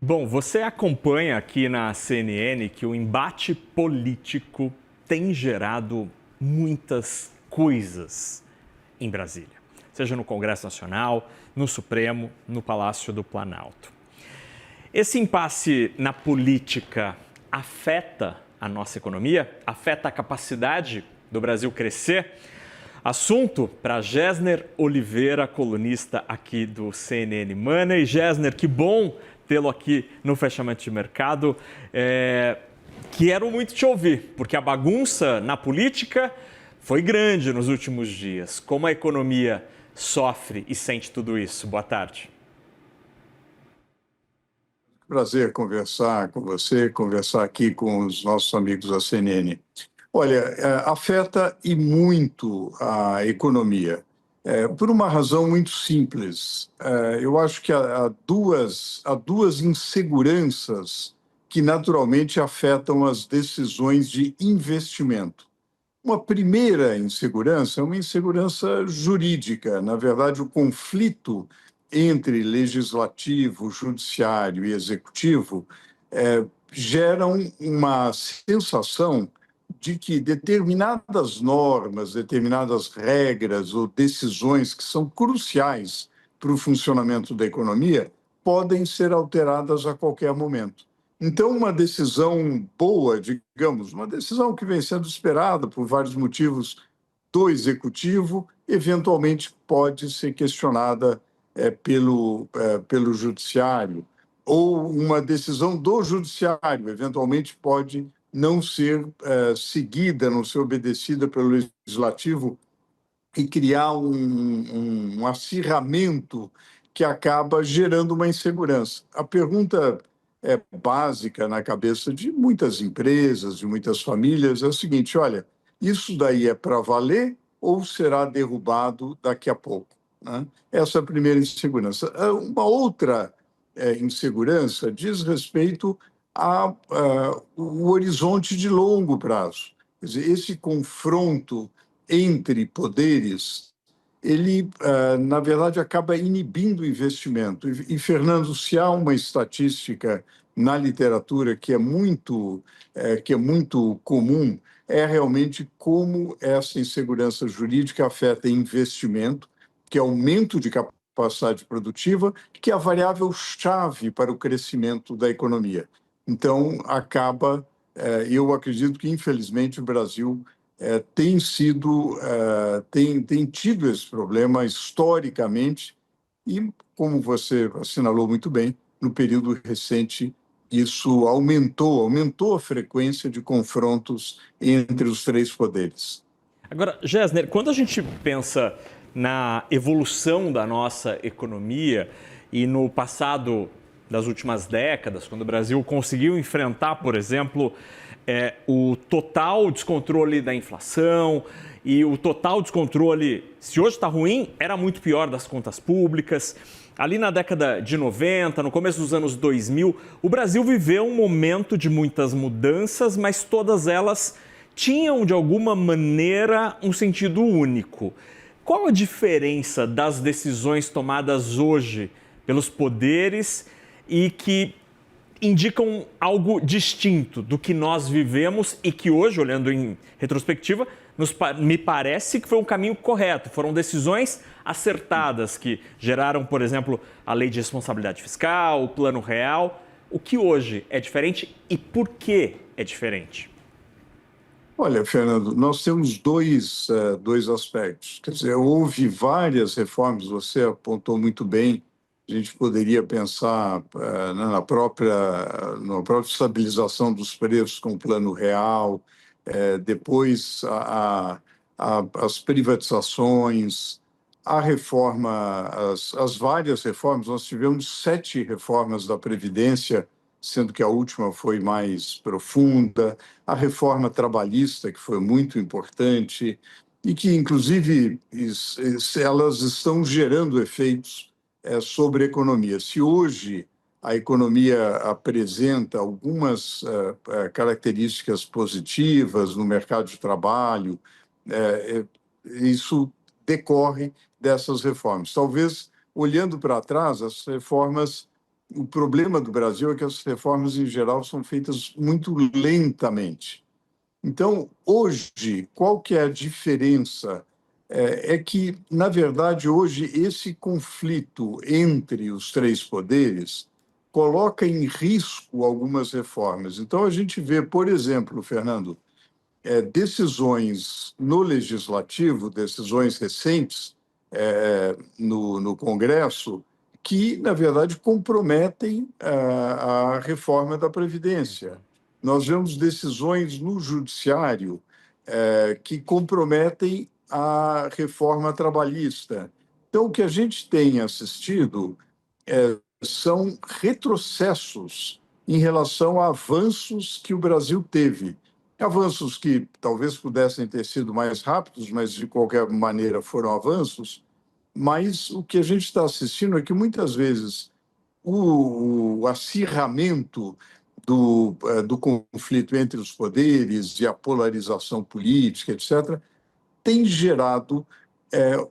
Bom, você acompanha aqui na CNN que o embate político tem gerado muitas coisas em Brasília, seja no Congresso Nacional, no Supremo, no Palácio do Planalto. Esse impasse na política afeta a nossa economia? Afeta a capacidade do Brasil crescer? Assunto para Gessner Oliveira, colunista aqui do CNN Money. Gessner, que bom tê-lo aqui no Fechamento de Mercado. Quero muito te ouvir, porque a bagunça na política foi grande nos últimos dias. Como a economia sofre e sente tudo isso? Boa tarde. Prazer conversar com você, conversar aqui com os nossos amigos da CNN. Olha, afeta e muito a economia, por uma razão muito simples. Eu acho que há duas inseguranças que naturalmente afetam as decisões de investimento. Uma primeira insegurança é uma insegurança jurídica. Na verdade, o conflito entre legislativo, judiciário e executivo geram uma sensação de que determinadas normas, determinadas regras ou decisões que são cruciais para o funcionamento da economia podem ser alteradas a qualquer momento. Então, uma decisão boa, digamos, uma decisão que vem sendo esperada por vários motivos do executivo, eventualmente pode ser questionada pelo judiciário, ou uma decisão do judiciário, eventualmente pode não ser seguida, não ser obedecida pelo legislativo e criar um acirramento que acaba gerando uma insegurança. A pergunta básica na cabeça de muitas empresas, de muitas famílias, é o seguinte: olha, isso daí é para valer ou será derrubado daqui a pouco? Né? Essa é a primeira insegurança. Uma outra insegurança diz respeito ao horizonte de longo prazo. Quer dizer, esse confronto entre poderes, ele, na verdade, acaba inibindo o investimento. E, Fernando, se há uma estatística na literatura que é muito comum, é realmente como essa insegurança jurídica afeta investimento, que é aumento de capacidade produtiva, que é a variável-chave para o crescimento da economia. Então, eu acredito que, infelizmente, o Brasil tem tido esse problema historicamente e, como você assinalou muito bem, no período recente isso aumentou a frequência de confrontos entre os três poderes. Agora, Gessner, quando a gente pensa na evolução da nossa economia e no passado das últimas décadas, quando o Brasil conseguiu enfrentar, por exemplo, o total descontrole da inflação e o total descontrole, se hoje está ruim, era muito pior, das contas públicas. Ali na década de 90, no começo dos anos 2000, o Brasil viveu um momento de muitas mudanças, mas todas elas tinham, de alguma maneira, um sentido único. Qual a diferença das decisões tomadas hoje pelos poderes e que indicam algo distinto do que nós vivemos e que hoje, olhando em retrospectiva, me parece que foi um caminho correto? Foram decisões acertadas que geraram, por exemplo, a Lei de Responsabilidade Fiscal, o Plano Real. O que hoje é diferente e por que é diferente? Olha, Fernando, nós temos dois aspectos. Quer dizer, houve várias reformas, você apontou muito bem. A gente poderia pensar na própria estabilização dos preços com o Plano Real, depois as privatizações, a reforma, as várias reformas. Nós tivemos 7 reformas da Previdência, sendo que a última foi mais profunda, a reforma trabalhista, que foi muito importante, e que, inclusive, elas estão gerando efeitos sobre a economia. Se hoje a economia apresenta algumas características positivas no mercado de trabalho, isso decorre dessas reformas. Talvez, olhando para trás, as reformas o problema do Brasil é que as reformas, em geral, são feitas muito lentamente. Então, hoje, qual que é a diferença? É que, na verdade, hoje, esse conflito entre os três poderes coloca em risco algumas reformas. Então, a gente vê, por exemplo, Fernando, decisões no legislativo, decisões recentes no Congresso, que, na verdade, comprometem a reforma da Previdência. Nós vemos decisões no Judiciário que comprometem a reforma trabalhista. Então, o que a gente tem assistido são retrocessos em relação a avanços que o Brasil teve. Avanços que talvez pudessem ter sido mais rápidos, mas de qualquer maneira foram avanços. Mas o que a gente está assistindo é que muitas vezes o acirramento do conflito entre os poderes e a polarização política, etc., tem gerado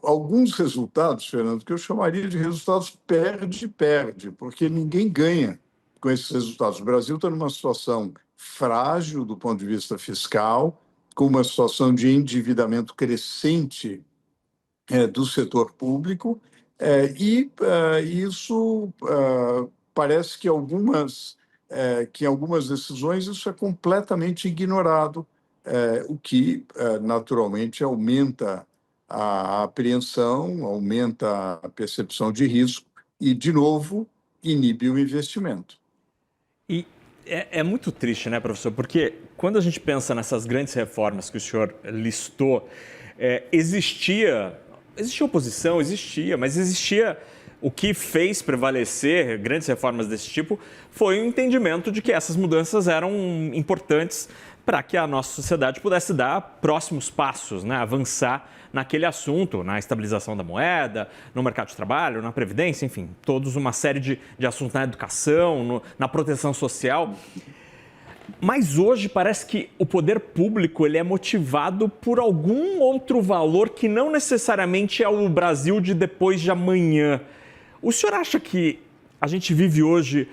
alguns resultados, Fernando, que eu chamaria de resultados perde-perde, porque ninguém ganha com esses resultados. O Brasil está numa situação frágil do ponto de vista fiscal, com uma situação de endividamento crescente do setor público, e isso parece que em algumas decisões isso é completamente ignorado, o que naturalmente aumenta a apreensão, aumenta a percepção de risco e, de novo, inibe o investimento. E é muito triste, né, professor? Porque quando a gente pensa nessas grandes reformas que o senhor listou, existia oposição, mas existia o que fez prevalecer grandes reformas desse tipo foi o entendimento de que essas mudanças eram importantes para que a nossa sociedade pudesse dar próximos passos, né, avançar naquele assunto, na estabilização da moeda, no mercado de trabalho, na previdência, enfim, todos uma série de assuntos na educação, na proteção social. Mas hoje parece que o poder público ele é motivado por algum outro valor que não necessariamente é o Brasil de depois de amanhã. O senhor acha que a gente vive hoje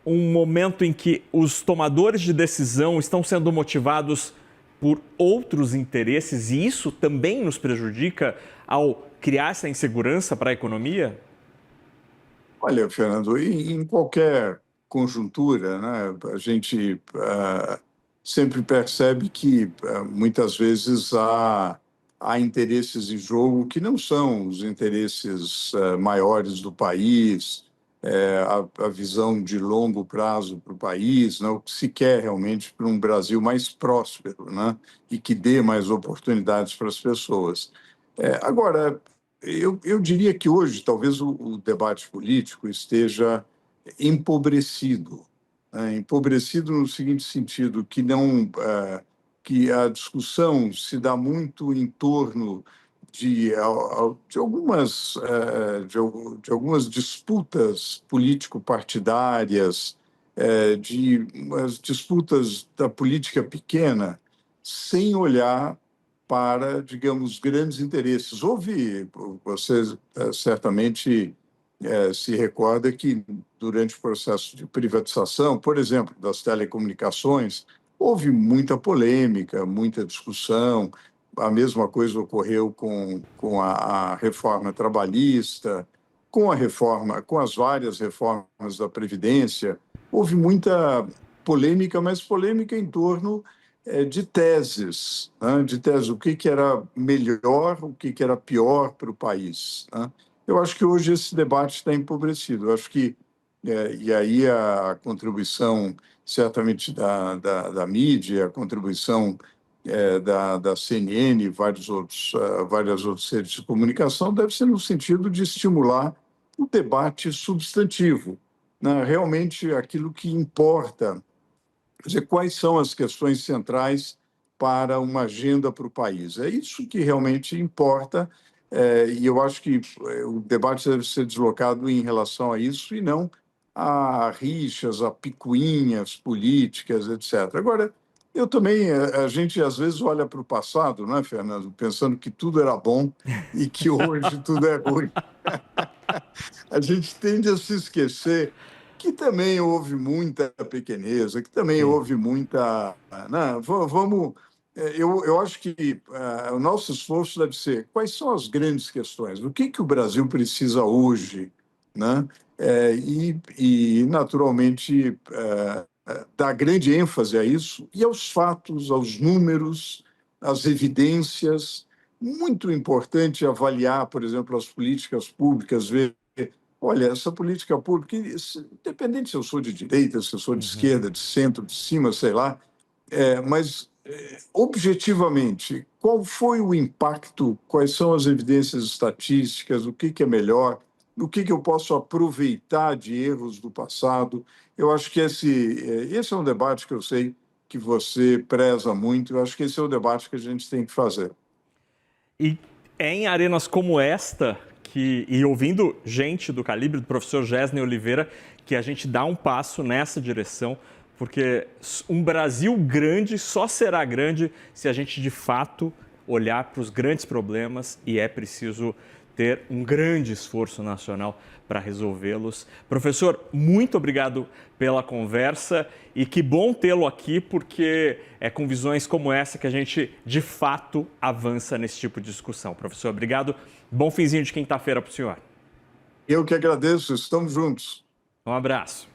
um momento em que os tomadores de decisão estão sendo motivados por outros interesses e isso também nos prejudica ao criar essa insegurança para a economia? Olha, Fernando, em qualquer conjuntura, né, a gente sempre percebe que muitas vezes há interesses em jogo que não são os interesses maiores do país, a visão de longo prazo para o país, né, o que se quer realmente para um Brasil mais próspero, né, e que dê mais oportunidades para as pessoas. Agora, eu diria que hoje talvez o debate político esteja empobrecido, né? Empobrecido no seguinte sentido, que não que a discussão se dá muito em torno de algumas disputas político-partidárias, de umas disputas da política pequena, sem olhar para, digamos, grandes interesses. Você certamente se recorda que, durante o processo de privatização, por exemplo, das telecomunicações, houve muita polêmica, muita discussão. A mesma coisa ocorreu com a reforma trabalhista, com as várias reformas da Previdência. Houve muita polêmica, mas polêmica em torno de teses, né? De teses, o que era melhor, o que era pior para o país, né? Eu acho que hoje esse debate está empobrecido. Eu acho que, e aí a contribuição certamente da mídia, a contribuição da CNN e várias outras redes de comunicação deve ser no sentido de estimular o debate substantivo, né? Realmente aquilo que importa. Quer dizer, quais são as questões centrais para uma agenda para o país? É isso que realmente importa, e eu acho que o debate deve ser deslocado em relação a isso e não a rixas, a picuinhas políticas, etc. Agora, eu também, a gente às vezes olha para o passado, não é, Fernando, pensando que tudo era bom e que hoje tudo é ruim. A gente tende a se esquecer que também houve muita pequeneza, que também Sim. houve muita. Né? Vamos. Eu acho que o nosso esforço deve ser quais são as grandes questões, o que o Brasil precisa hoje, né? Naturalmente, dar grande ênfase a isso e aos fatos, aos números, às evidências. Muito importante avaliar, por exemplo, as políticas públicas, ver. Olha, essa política pública, independente se eu sou de direita, se eu sou de Uhum. esquerda, de centro, de cima, sei lá, mas objetivamente, qual foi o impacto, quais são as evidências estatísticas, o que é melhor, o que eu posso aproveitar de erros do passado. Eu acho que esse é um debate que eu sei que você preza muito, eu acho que esse é o debate que a gente tem que fazer. E é em arenas como esta e ouvindo gente do calibre do professor Gessner Oliveira que a gente dá um passo nessa direção, porque um Brasil grande só será grande se a gente de fato olhar para os grandes problemas e é preciso ter um grande esforço nacional para resolvê-los. Professor, muito obrigado pela conversa e que bom tê-lo aqui, porque é com visões como essa que a gente, de fato, avança nesse tipo de discussão. Professor, obrigado. Bom finzinho de quinta-feira para o senhor. Eu que agradeço, estamos juntos. Um abraço.